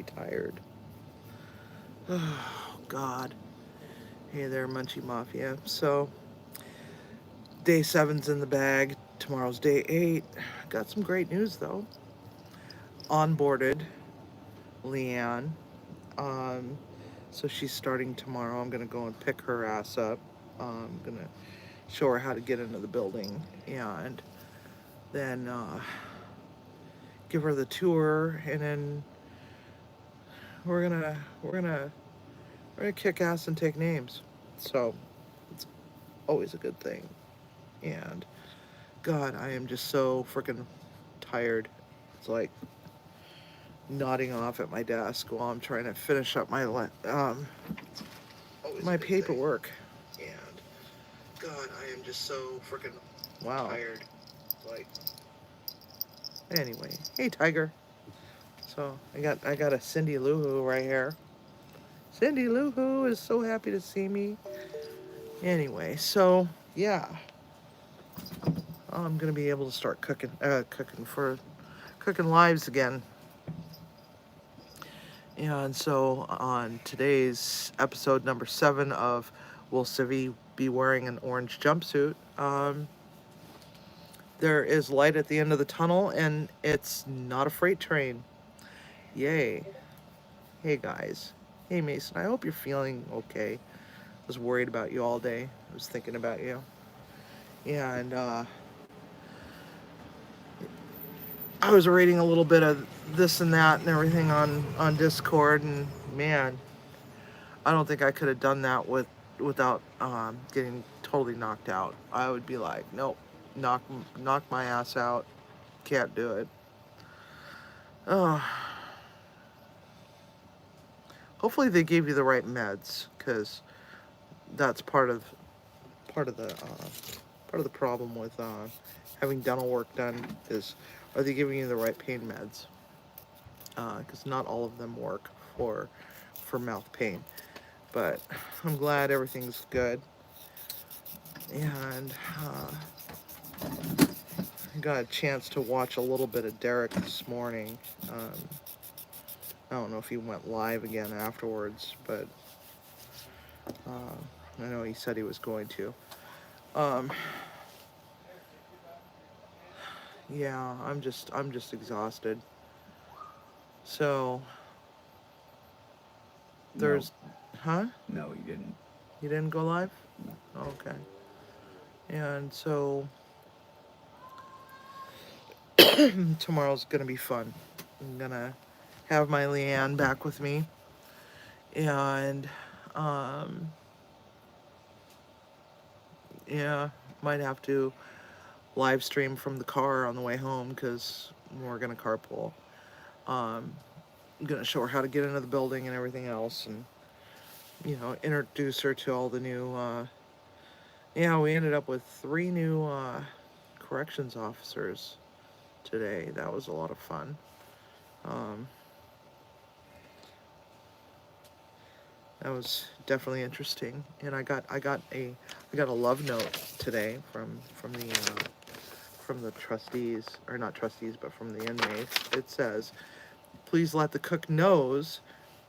Tired. Oh, God. Hey there, Munchie Mafia. So, day seven's in the bag. Tomorrow's day eight. Got some great news, though. Onboarded Leanne. Um, so she's starting tomorrow. I'm going to go and pick her ass up. I'm going to show her how to get into the building and then give her the tour. And then we're gonna kick ass and take names. So it's always a good thing. And God, I am just so freaking tired. It's like nodding off at my desk while I'm trying to finish up my paperwork. And God, I am just so freaking tired. It's like anyway, hey Tiger. So I got a Cindy Lou Who right here. Cindy Lou Who is so happy to see me. Anyway, so yeah, I'm gonna be able to start cooking lives again. And so on today's episode number 7 of Will Sivi Be Wearing an Orange Jumpsuit? There is light at the end of the tunnel, and it's not a freight train. Yay! Hey guys. Hey Mason. I hope you're feeling okay. I was worried about you all day. I was thinking about you. Yeah, and I was reading a little bit of this and that and everything on Discord, and man, I don't think I could have done that without getting totally knocked out. I would be like, nope, knock my ass out. Can't do it. Uh, Hopefully they gave you the right meds, because that's part of the problem with having dental work done is, are they giving you the right pain meds? Because not all of them work for mouth pain. But I'm glad everything's good. And I got a chance to watch a little bit of Derek this morning. I don't know if he went live again afterwards, but I know he said he was going to. Um, yeah, I'm just exhausted. So there's, huh? No, you didn't. You didn't go live? No. Okay. And so tomorrow's gonna be fun. I'm gonna have my Leanne back with me, and um, yeah, might have to live stream from the car on the way home because we're gonna carpool. Um, I'm gonna show her how to get into the building and everything else, and introduce her to all the new. Yeah, we ended up with 3 new corrections officers today. That was a lot of fun. Um, that was definitely interesting, and I got a love note today from the trustees, or not trustees, but from the inmates. It says, "Please let the cook knows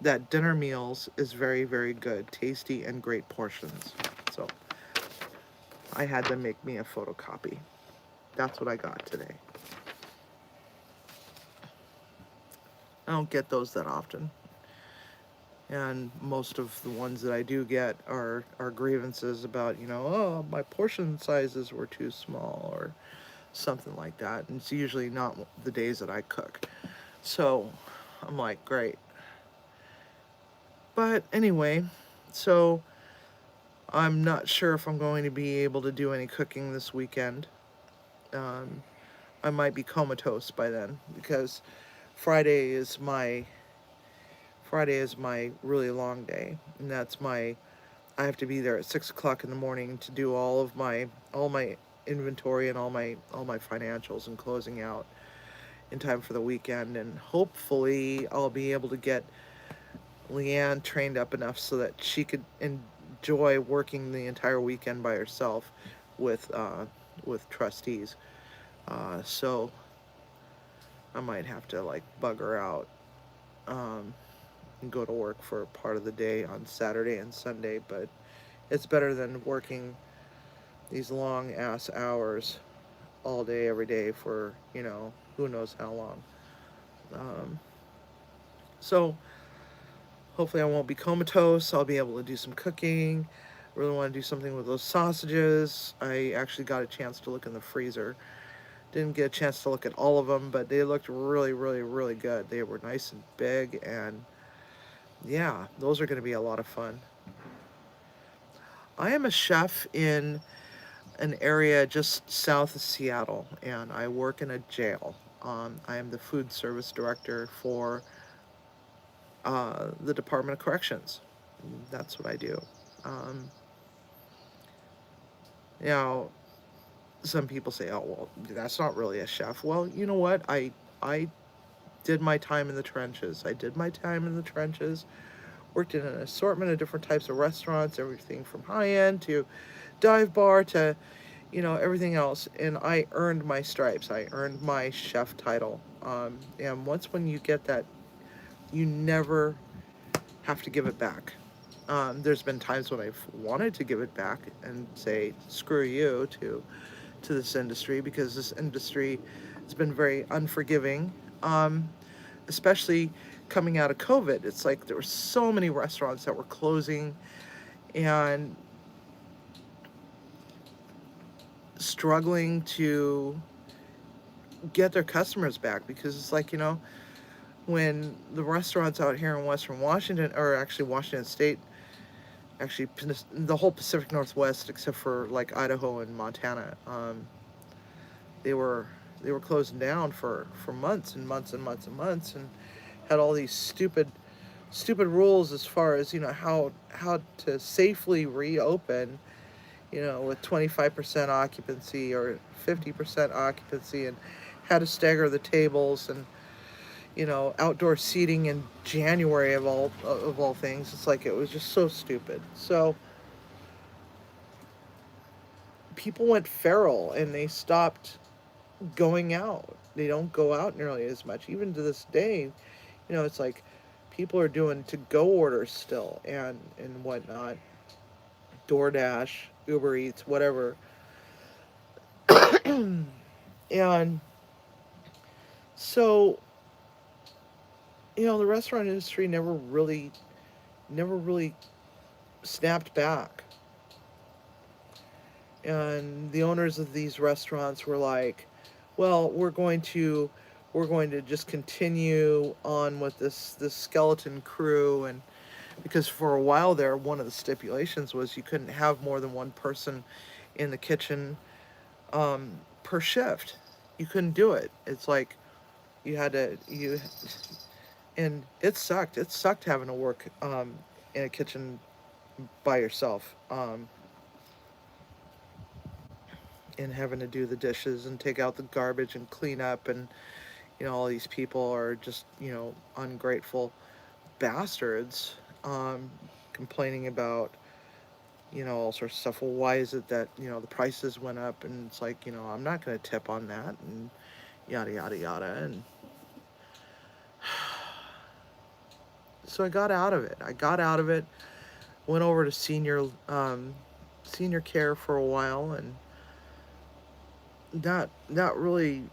that dinner meals is very, very good, tasty, and great portions." So I had them make me a photocopy. That's what I got today. I don't get those that often. And most of the ones that I do get are grievances about, oh, my portion sizes were too small or something like that. And it's usually not the days that I cook. So I'm like, great. But anyway, so I'm not sure if I'm going to be able to do any cooking this weekend. Um, I might be comatose by then because Friday is my Friday is my really long day, and I have to be there at 6 o'clock in the morning to do all my inventory and all my financials and closing out in time for the weekend. And hopefully I'll be able to get Leanne trained up enough so that she could enjoy working the entire weekend by herself with trustees. So I might have to like bug her out and go to work for part of the day on Saturday and Sunday, but it's better than working these long ass hours all day, every day for, who knows how long. Um, so hopefully I won't be comatose. I'll be able to do some cooking. Really want to do something with those sausages. I actually got a chance to look in the freezer. Didn't get a chance to look at all of them, but they looked really, really, really good. They were nice and big, and yeah, those are going to be a lot of fun. I am a chef in an area just south of Seattle, and I work in a jail. I am the food service director for the Department of Corrections. That's what I do. Um, now, some people say, "Oh, well, that's not really a chef." Well, you know what? I did my time in the trenches. I did my time in the trenches. Worked in an assortment of different types of restaurants, everything from high end to dive bar to everything else, and I earned my stripes. I earned my chef title. And once when you get that, you never have to give it back. There's been times when I've wanted to give it back and say screw you to this industry, because this industry has been very unforgiving, especially coming out of COVID. It's like there were so many restaurants that were closing and struggling to get their customers back, because it's like, when the restaurants out here in Western Washington, or actually Washington State, actually the whole Pacific Northwest except for like Idaho and Montana, they were they were closing down for months and months and months and months, and had all these stupid rules as far as how to safely reopen, with 25% occupancy or 50% occupancy, and how to stagger the tables, and outdoor seating in January of all things. It's like it was just so stupid. So people went feral and they stopped going out. They don't go out nearly as much. Even to this day, it's like people are doing to go orders still, and whatnot. DoorDash, Uber Eats, whatever. And so, the restaurant industry never really snapped back. And the owners of these restaurants were like, well, we're going to just continue on with this skeleton crew. And because for a while there, one of the stipulations was you couldn't have more than one person in the kitchen, per shift. You couldn't do it. It's like you had to you and it sucked having to work, in a kitchen by yourself, and having to do the dishes and take out the garbage and clean up. And all these people are just ungrateful bastards, complaining about all sorts of stuff. Well, why is it that the prices went up? And it's like, I'm not going to tip on that, and yada yada yada. And so I got out of it. Went over to senior care for a while, and that really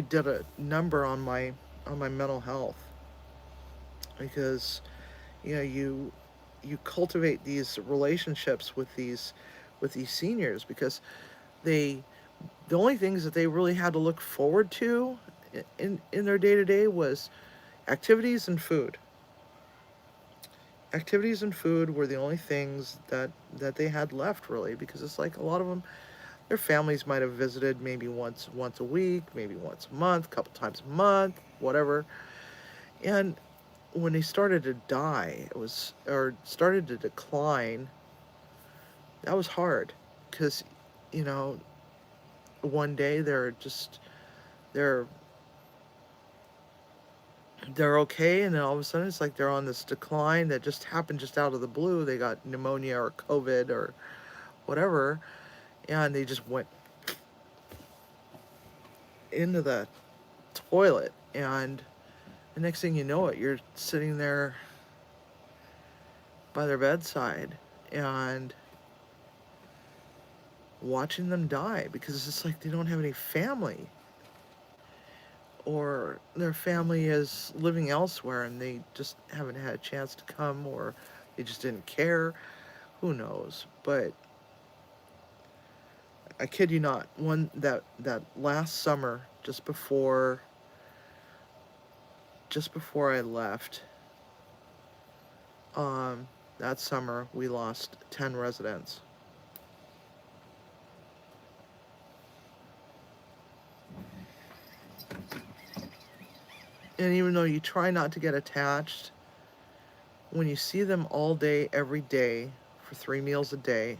did a number on my mental health, because you cultivate these relationships with these seniors, because they the only things that they really had to look forward to in their day to day was activities and food. Activities and food were the only things that they had left, really, because it's like a lot of them, their families might have visited maybe once a week, maybe once a month, a couple times a month, whatever. And when they started to die, or started to decline, that was hard, because you know one day they're they're okay, and then all of a sudden it's like they're on this decline that just happened just out of the blue. They got pneumonia or COVID or whatever, and they just went into the toilet. And The next thing you know it, you're sitting there by their bedside and watching them die because it's just like they don't have any family, or their family is living elsewhere and they just haven't had a chance to come, or they just didn't care. Who knows? But I kid you not, that last summer, just before I left, um, that summer we lost 10 residents. And even though you try not to get attached, when you see them all day, every day, for 3 meals a day,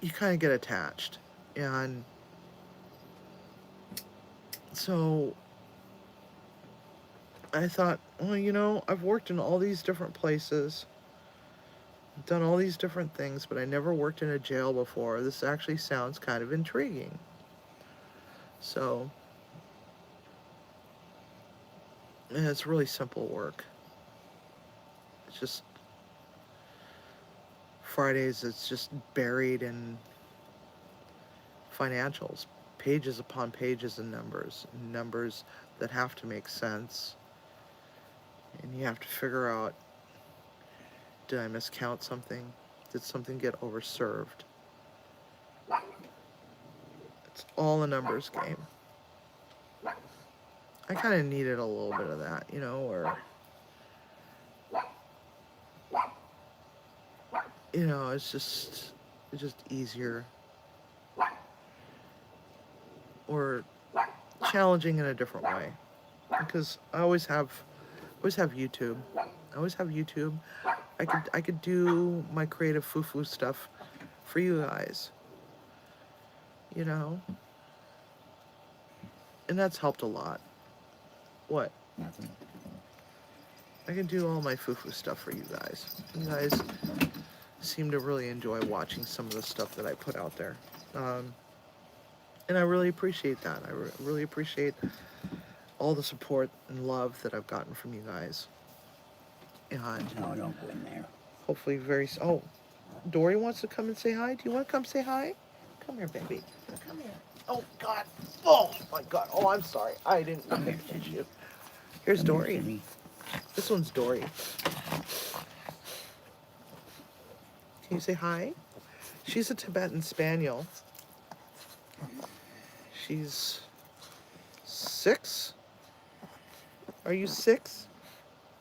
you kind of get attached. And so I thought, well, I've worked in all these different places, done all these different things, but I never worked in a jail before. This actually sounds kind of intriguing. So, and it's really simple work. It's just Fridays, it's just buried in financials, pages upon pages and numbers that have to make sense. And you have to figure out, did I miscount something? Did something get overserved? It's all a numbers game. I kind of needed a little bit of that, or, it's just easier, or challenging in a different way. Because I always have YouTube. I always have YouTube. I could do my creative foo-foo stuff for you guys, you know? And that's helped a lot. What? Nothing. I can do all my foo-foo stuff for you guys. You guys seem to really enjoy watching some of the stuff that I put out there. And I really appreciate that. I really appreciate all the support and love that I've gotten from you guys. And No, don't go in there. hopefully oh, Dory wants to come and say hi. Do you want to come say hi? Come here, baby. Come here. Oh, God. Oh, my God. Oh, I'm sorry. I didn't Come here, touch Sivi. you. Here's Come Dory. here, Sivi. This one's Dory. Can you say hi? She's a Tibetan Spaniel. She's 6. Are you 6?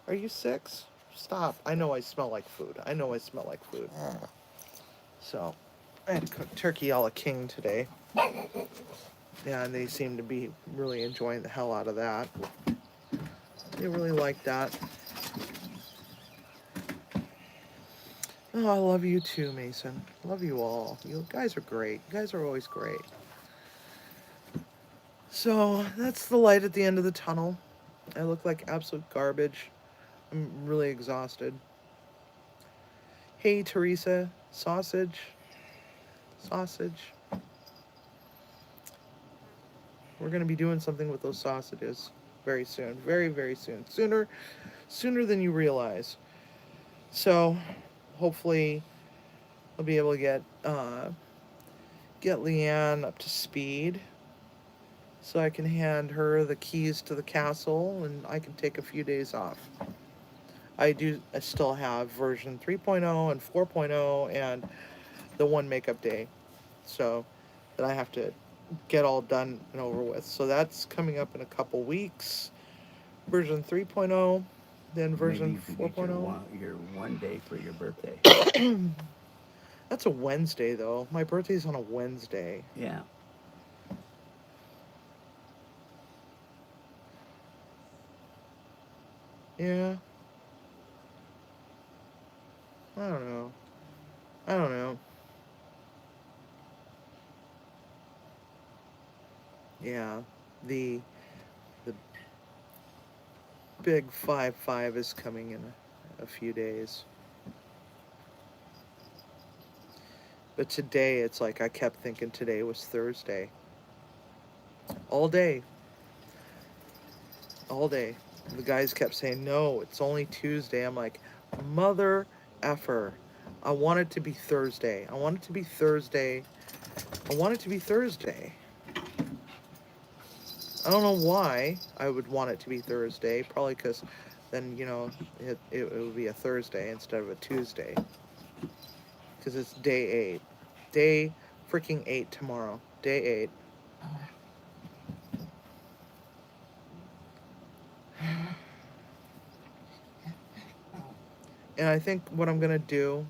Are you 6? Stop. I know I smell like food. So, I had to cook turkey a la king today. Yeah, and they seem to be really enjoying the hell out of that. They really like that. Oh, I love you too, Mason. Love you all. You guys are great. You guys are always great. So, that's the light at the end of the tunnel. I look like absolute garbage. I'm really exhausted. Hey, Teresa. Sausage. We're going to be doing something with those sausages very soon. Very, very soon. Sooner than you realize. So, hopefully, I'll be able to get Leanne up to speed, so I can hand her the keys to the castle and I can take a few days off. I still have version 3.0 and 4.0 and the one makeup day, so that I have to get all done and over with. So that's coming up in a couple weeks. Version 3.0, then version 4.0. Your one day for your birthday. That's a Wednesday, though. My birthday's on a Wednesday. Yeah. Yeah. I don't know. Yeah. The big 5-5 is coming in a few days. But today, it's like I kept thinking today was Thursday. All day. all day. The guys kept saying, no, it's only Tuesday. I'm like, mother effer. I want it to be Thursday. I want it to be Thursday. I want it to be Thursday. I don't know why I would want it to be Thursday. Probably because then, it would be a Thursday instead of a Tuesday. Because it's day 8. Day freaking 8 tomorrow. Day 8. And I think what I'm going to do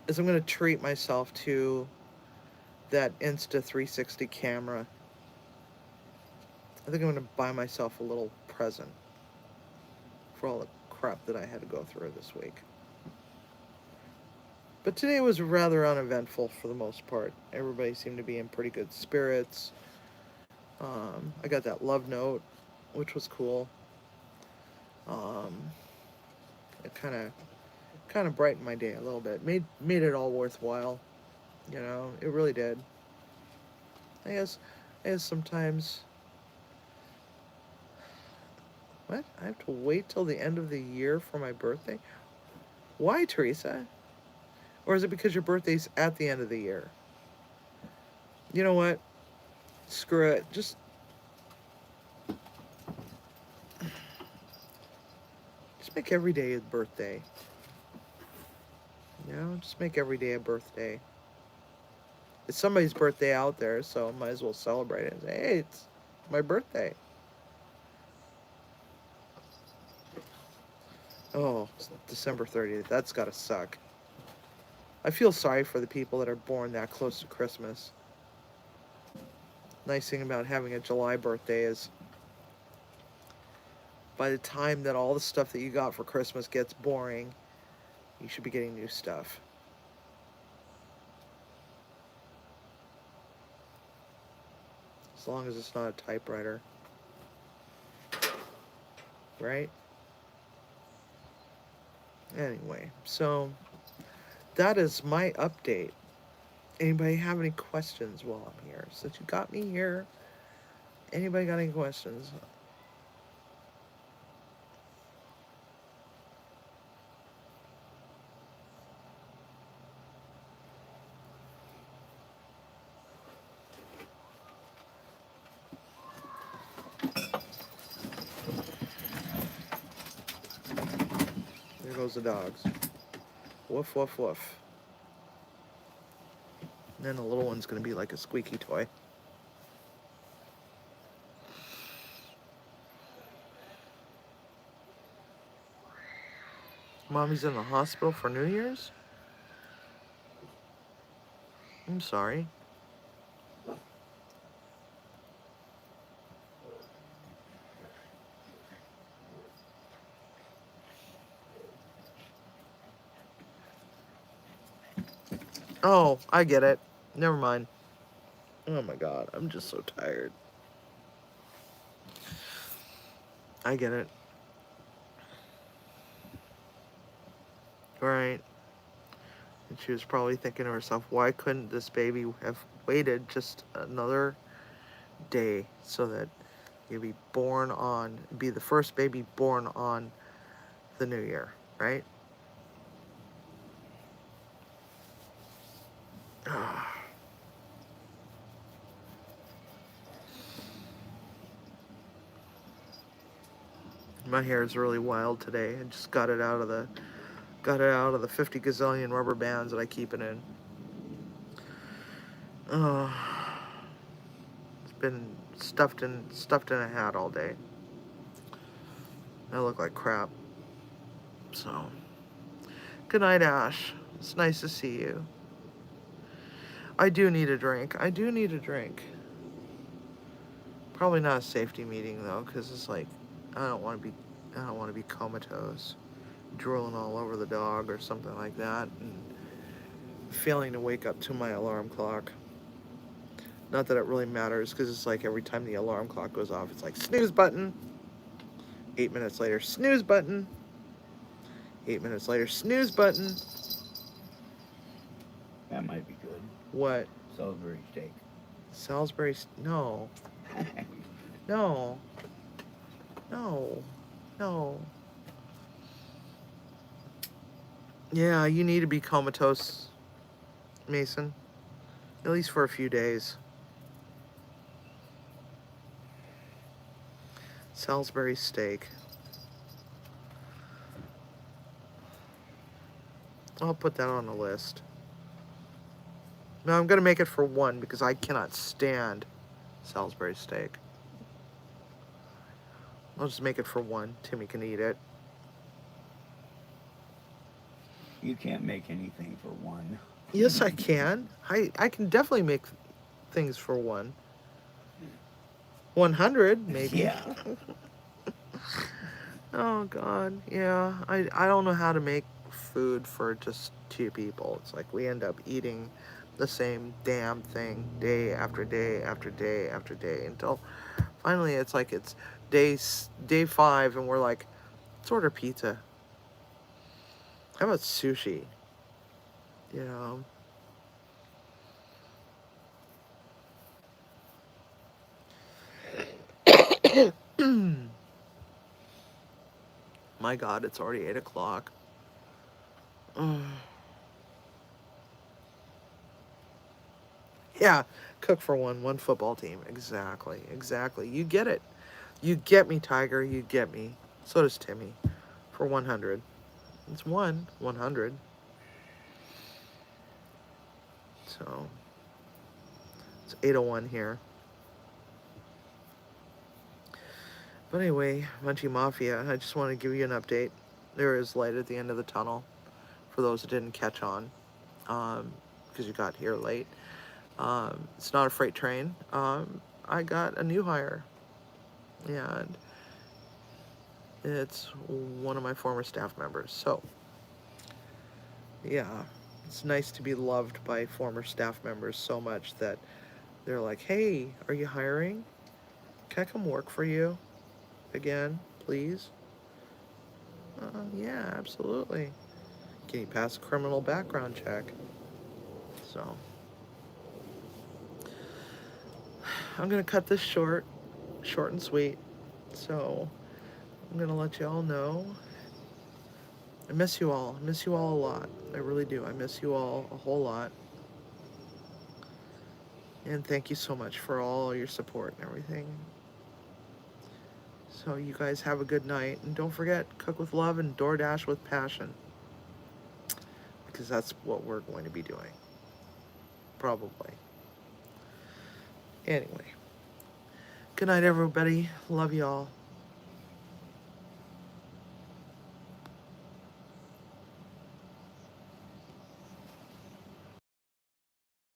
is I'm going to treat myself to that Insta 360 camera. I think I'm going to buy myself a little present for all the crap that I had to go through this week. But today was rather uneventful for the most part. Everybody seemed to be in pretty good spirits. I got that love note, which was cool. It kind of brightened my day a little bit. Made it all worthwhile. It really did. I guess sometimes. What? I have to wait till the end of the year for my birthday? Why, Teresa? Or is it because your birthday's at the end of the year? You know what? Screw it. Just make every day a birthday. Just make every day a birthday. It's somebody's birthday out there, so I might as well celebrate it and say, hey, it's my birthday. Oh, it's December 30th. That's gotta suck. I feel sorry for the people that are born that close to Christmas. Nice thing about having a July birthday is by the time that all the stuff that you got for Christmas gets boring, you should be getting new stuff. As long as it's not a typewriter. Right? Anyway, so that is my update. Anybody have any questions while I'm here? Since you got me here, anybody got any questions? There goes the dogs. Woof, woof, woof. And then the little one's going to be like a squeaky toy. Mommy's in the hospital for New Year's? I'm sorry. Oh, I get it. Never mind. Oh my god, I'm just so tired. I get it. Right. And she was probably thinking to herself, why couldn't this baby have waited just another day so that you'd be the first baby born on the new year, right? My hair is really wild today. I just got it out of the 50 gazillion rubber bands that I keep it in. It's been stuffed in a hat all day. I look like crap. So, good night, Ash. It's nice to see you. I do need a drink. Probably not a safety meeting though, because it's like I don't want to be comatose, drooling all over the dog or something like that, and failing to wake up to my alarm clock. Not that it really matters, because it's like every time the alarm clock goes off, it's like snooze button. 8 minutes later, snooze button. 8 minutes later, snooze button. That might be good. What? Salisbury steak. Salisbury? No. No. No. No. Yeah, you need to be comatose, Mason. At least for a few days. Salisbury steak. I'll put that on the list. No, I'm gonna make it for one because I cannot stand Salisbury steak. I'll just make it for one. Timmy can eat it. You can't make anything for one. Yes, I can. I can definitely make things for one. 100, maybe. Yeah. Oh, God. Yeah. I don't know how to make food for just two people. It's like we end up eating the same damn thing day after day after day after day until finally it's like it's day 5 and we're like, let's order pizza. How about sushi? You know? My God, it's already 8 o'clock. Yeah, cook for one football team. Exactly, exactly. You get it. You get me, Tiger. You get me. So does Timmy. For 100. It's 100. So, it's 8:01 here. But anyway, Munchie Mafia, I just want to give you an update. There is light at the end of the tunnel for those that didn't catch on because you got here late. It's not a freight train. I got a new hire, and it's one of my former staff members. So, yeah, it's nice to be loved by former staff members so much that they're like, hey, are you hiring? Can I come work for you again, please? Yeah, absolutely. Can you pass a criminal background check? So, I'm going to cut this short and sweet. So, I'm going to let you all know. I miss you all. I miss you all a lot. I really do. I miss you all a whole lot. And thank you so much for all your support and everything. So you guys have a good night. And don't forget, cook with love and DoorDash with passion. Because that's what we're going to be doing. Probably. Anyway. Good night, everybody. Love y'all.